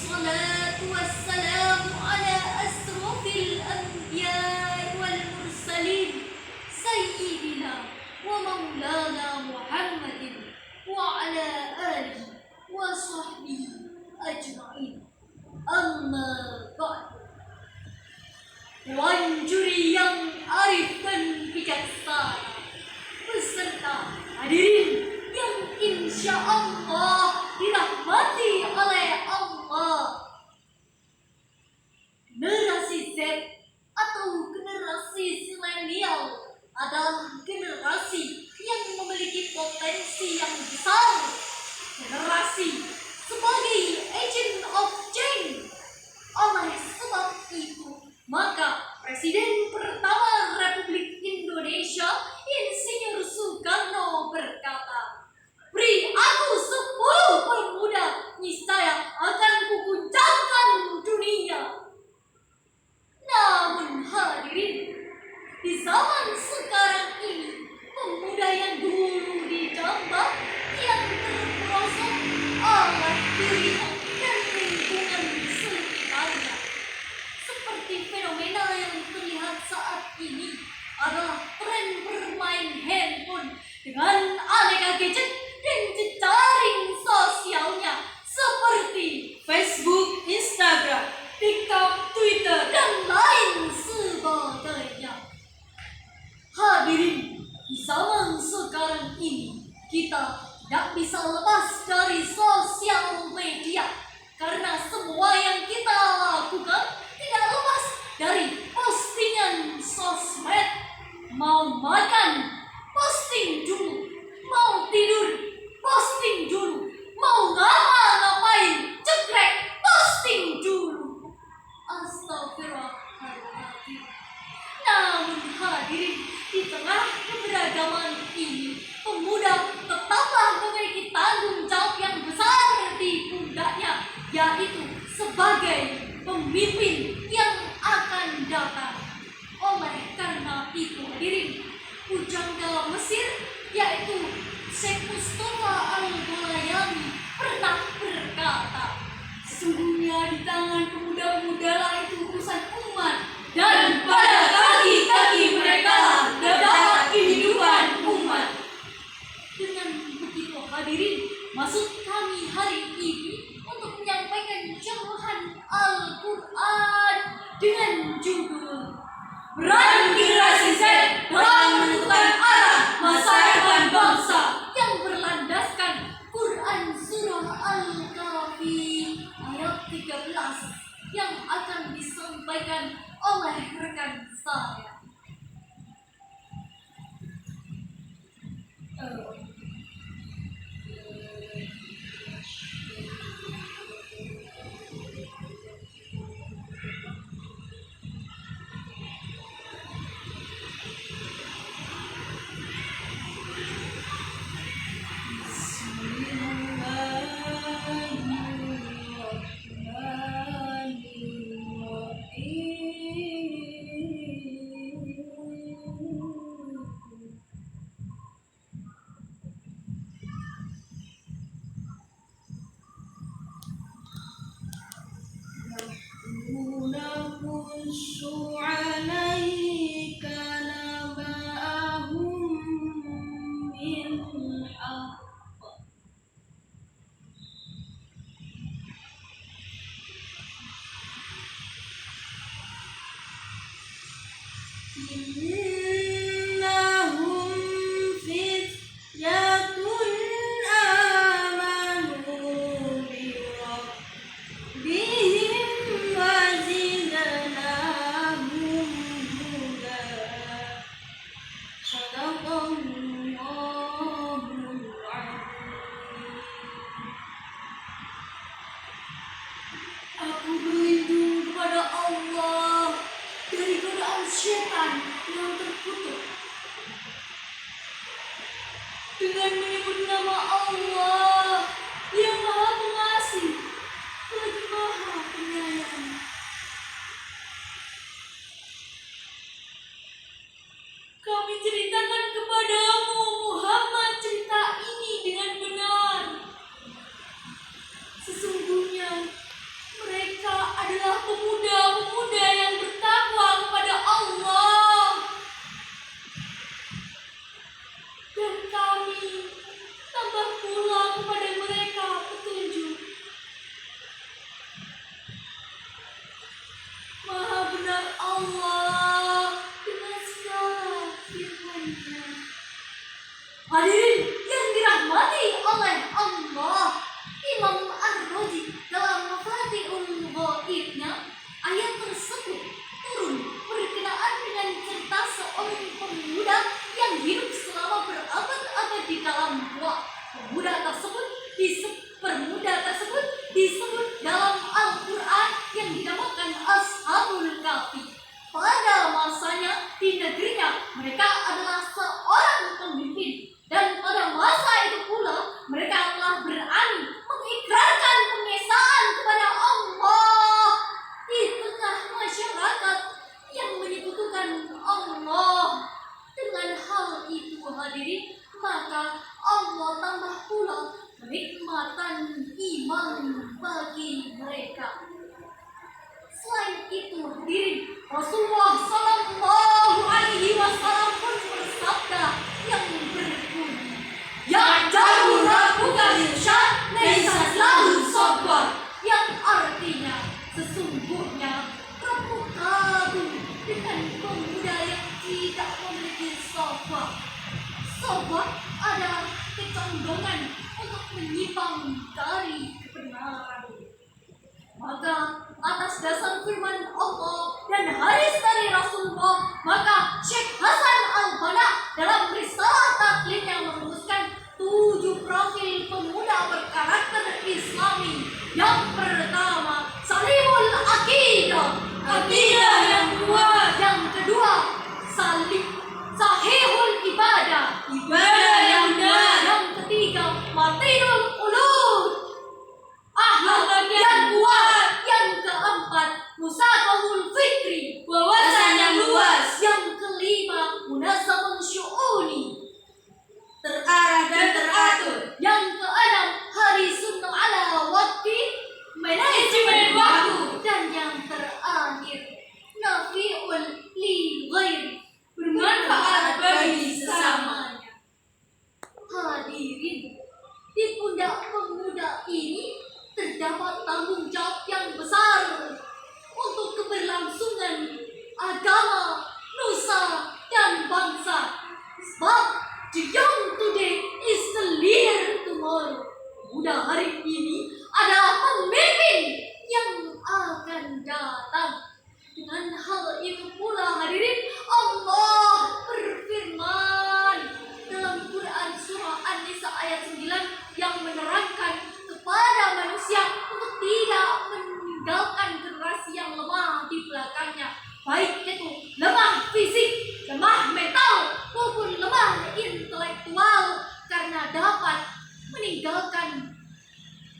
والصلاة والسلام على أشرف الأنبياء والمرسلين سيدنا ومولانا محمد وعلى آله وصحبه أجمعين. أما بعد. Tuan juri yang arif dan bijaksana beserta hadirin yang insya Allah dirahmati oleh Allah. Generasi Z atau generasi milenial adalah generasi yang memiliki potensi yang besar. Generasi sebagai agent of change. Oleh sebab itu, maka Presiden pertama Republik Indonesia Insinyur Soekarno berkata, "Beri aku 10 pemuda, niscaya akan kuguncangkan dunia." Namun hadirin, di zaman sekarang ini, pemuda yang dulu dijambak, yang terperosok oleh dirinya dan lingkungan sekitarnya. Seperti fenomena yang terlihat saat ini adalah tren bermain handphone dengan aneka gadget dan jejaring sosialnya seperti Facebook, Instagram, TikTok, Twitter, dan lain sebagainya. Hadirin, di zaman sekarang ini kita tidak bisa lepas dari sosial media karena semua yang kita lakukan tidak lepas dari postingan sosmed. Mau makan, posting dulu. Mau tidur, posting dulu. Mau ngapa-ngapain, cekrek, posting dulu. Astagfirullahaladzim. Namun hadirin, di tengah keberagaman ini, pemuda tetaplah memiliki tanggung jawab yang besar di pundaknya, yaitu sebagai pemimpin yang akan datang. Oleh karena itu hadirin, pujangga Mesir yaitu Syekh Mustafa Al-Ghulayani pernah berkata, "Sesungguhnya di tangan pemuda-pemuda lah itu urusan umat, dan pada kaki-kaki mereka terdapat kehidupan umat." Dengan begitu hadirin, maksud kami hari ini untuk menyampaikan jamahan Al-Quran dengan judul "Peran Generasi Z dalam menentukan arah masa depan bangsa", yang berlandaskan Quran Surah Al-Kahfi ayat 13 yang akan disampaikan oleh rekan saya. Aku berlindung kepada Allah dari godaan setan yang terkutuk. Dengan menyebut nama Allah yang Maha Pengasih lagi Maha Penyayang. Kami ceritakan kepadamu Muhammad cerita ini dengan benar. Sesungguhnya bagi mereka. Selain itu, hadirin, Rasulullah Sallallahu Alaihi Wasallam pun bersabda yang berbunyi, "Ya jauh rabbuka irsyad, laisa lahu sabwa," yang artinya sesungguhnya Rabbu kagum dengan pemuda yang tidak memiliki sabwa. Sabwa adalah kecondongan untuk menyimpang dari kebenaran. Maka atas dasar firman Allah dan hadis dari Rasulullah, maka Syekh Hasan Al-Banna dalam risalah taklidnya merumuskan 7 profil pemuda berkarakter Islami. Yang pertama, salimul aqidah, akidah yang kuat. Yang kedua, sahihul ibadah, ibadah yang benar. Yang ketiga, matinul qulub, akhlak yang kuat. Yang keempat, musafahul fikri, wawasan yang luas. Yang kelima, munazamun syu'uni, terarah dan teratur. Yang keenam, harisun ala waktu, manajemen waktu. Dan yang terakhir, nafi'ul li ghairi, bermanfaat bagi sesamanya. Hadirin, di pundak pemuda ini terdapat tanggung jawab yang besar untuk keberlangsungan agama, nusa, dan bangsa. Sebab the young today is the leader tomorrow. Pemuda hari ini adalah pemimpin yang akan datang. Dengan hal itu pula, hadirin, Allah berfirman dalam Quran surah An-Nisa ayat 9 yang menerangkan kepada manusia untuk tidak meninggalkan generasi yang lemah di belakangnya, baik itu lemah fisik, lemah mental, maupun lemah intelektual, karena dapat meninggalkan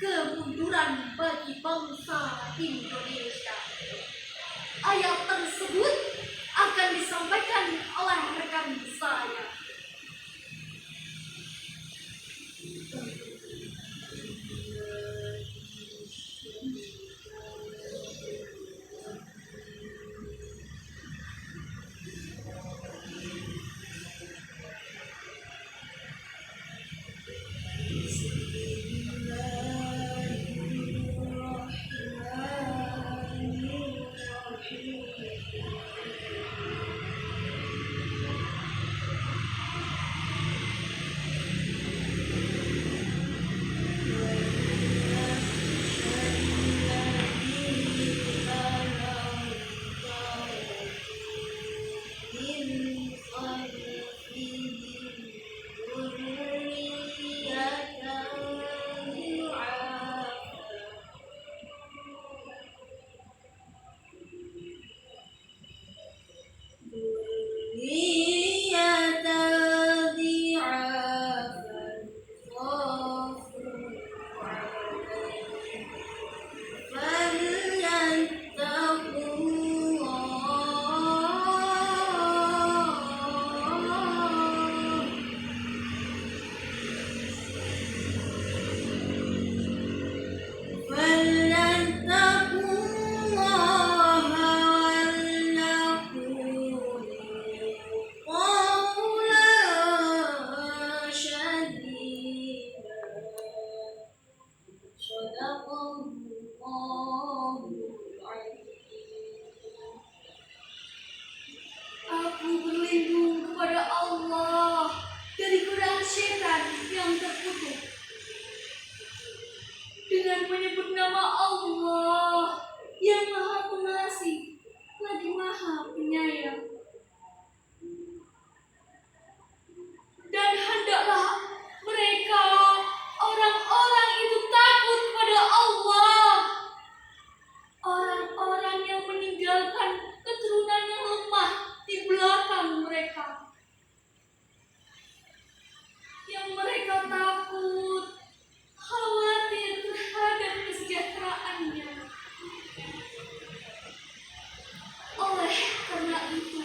kemunduran bagi bangsa Indonesia. Ayat tersebut akan disampaikan oleh rekan saya. Aku berlindung kepada Allah dari godaan setan yang terkutuk dengan menyebut nama Allah yang Maha Pengasih lagi Maha Penyayang. Dan hendaklah mereka, orang-orang itu, takut kepada Allah. Orang-orang yang meninggalkan keturunan yang lemah di belakang mereka, yang mereka takut, khawatir terhadap kesejahteraannya. Oleh karena itu,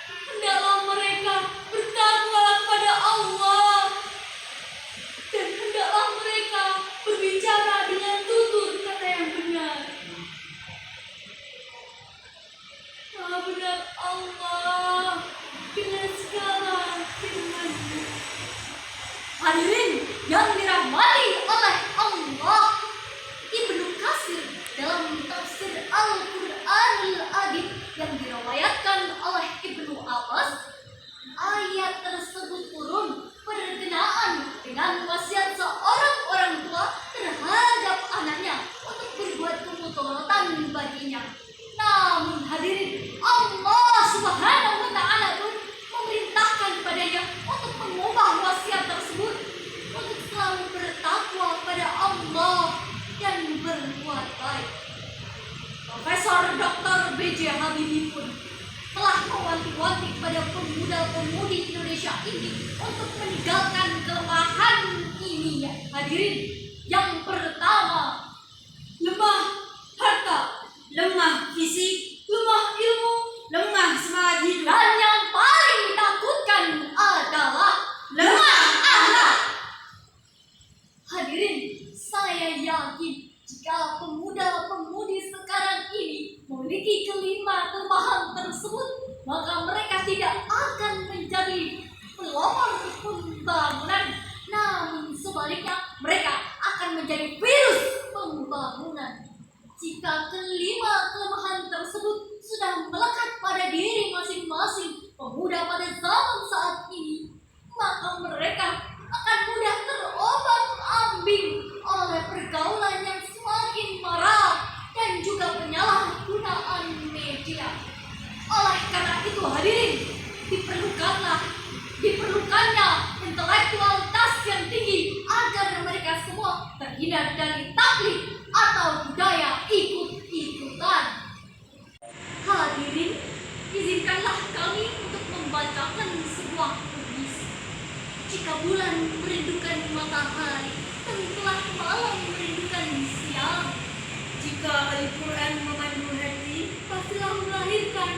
hendaklah mereka bertakwa kepada Allah berbuat baik. Profesor Dr. B.J. Habibie pun telah mewanti-wanti kepada pemuda-pemudi Indonesia ini untuk meninggalkan kelemahan ini ya hadirin. Yang pertama, lemah harta, lemah fisik, lemah ilmu, lemah semangat hidup, dan yang paling ditakutkan adalah lemah akhlak. Hadirin, saya yakin jika pemuda-pemudi sekarang ini memiliki kelima kelemahan tersebut, maka mereka tidak akan menjadi pelopor pembangunan, namun sebaliknya mereka akan menjadi virus pembangunan. Jika kelima kelemahan tersebut sudah melekat pada diri masing-masing pemuda pada zaman saat ini, maka mereka akan mudah terombang-ambing oleh pergaulan yang semakin marak dan juga penyalahgunaan media. Oleh karena itu hadirin, diperlukannya intelektualitas yang tinggi agar mereka semua terhindar dari taklid atau budaya ikut-ikutan. Hadirin, izinkanlah kami untuk membacakan sebuah puisi. Jika bulan merindukan matahari, tentulah malam merindukan siang. jika Al-Quran memandu hati, Pastilah melahirkan